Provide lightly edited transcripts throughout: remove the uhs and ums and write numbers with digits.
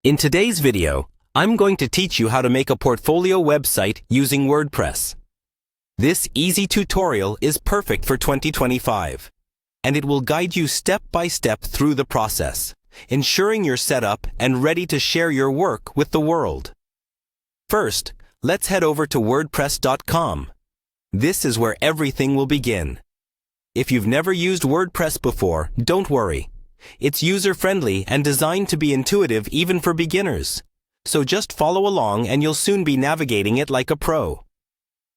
In today's video, I'm going to teach you how to make a portfolio website using WordPress. This easy tutorial is perfect for 2025, and it will guide you step by step through the process, ensuring you're set up and ready to share your work with the world. First, let's head over to wordpress.com. This is where everything will begin. If you've never used WordPress before, don't worry. It's user-friendly and designed to be intuitive even for beginners. So just follow along and you'll soon be navigating it like a pro.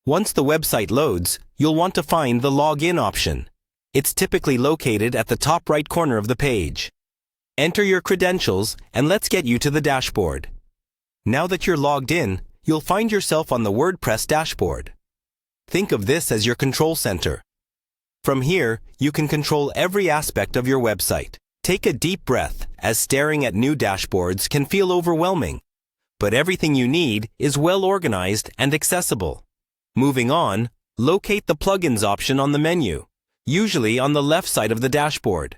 Once the website loads, you'll want to find the Login option. It's typically located at the top right corner of the page. Enter your credentials and let's get you to the dashboard. Now that you're logged in, you'll find yourself on the WordPress dashboard. Think of this as your control center. From here, you can control every aspect of your website. Take a deep breath, as staring at new dashboards can feel overwhelming. But everything you need is well organized and accessible. Moving on, locate the Plugins option on the menu, usually on the left side of the dashboard.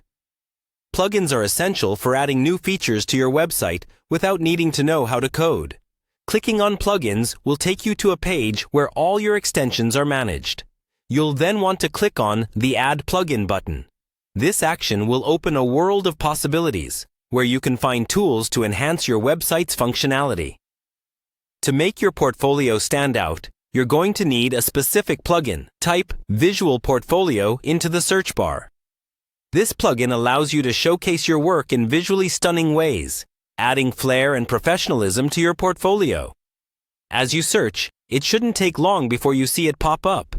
Plugins are essential for adding new features to your website without needing to know how to code. Clicking on Plugins will take you to a page where all your extensions are managed. You'll then want to click on the Add Plugin button. This action will open a world of possibilities, where you can find tools to enhance your website's functionality. To make your portfolio stand out, you're going to need a specific plugin. Type Visual Portfolio into the search bar. This plugin allows you to showcase your work in visually stunning ways, adding flair and professionalism to your portfolio. As you search, it shouldn't take long before you see it pop up.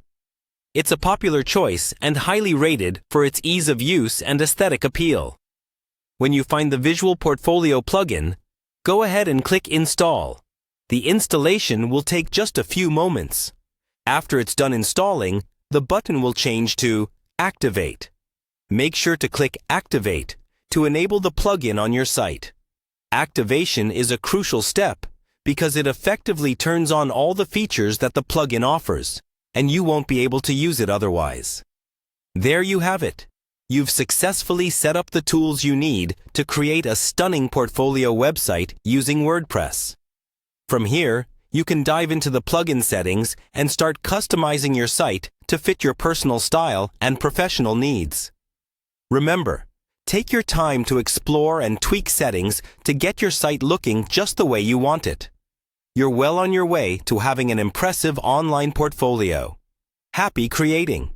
It's a popular choice and highly rated for its ease of use and aesthetic appeal. When you find the Visual Portfolio plugin, go ahead and click Install. The installation will take just a few moments. After it's done installing, the button will change to Activate. Make sure to click Activate to enable the plugin on your site. Activation is a crucial step because it effectively turns on all the features that the plugin offers, and you won't be able to use it otherwise. There you have it. You've successfully set up the tools you need to create a stunning portfolio website using WordPress. From here, you can dive into the plugin settings and start customizing your site to fit your personal style and professional needs. Remember, take your time to explore and tweak settings to get your site looking just the way you want it. You're well on your way to having an impressive online portfolio. Happy creating!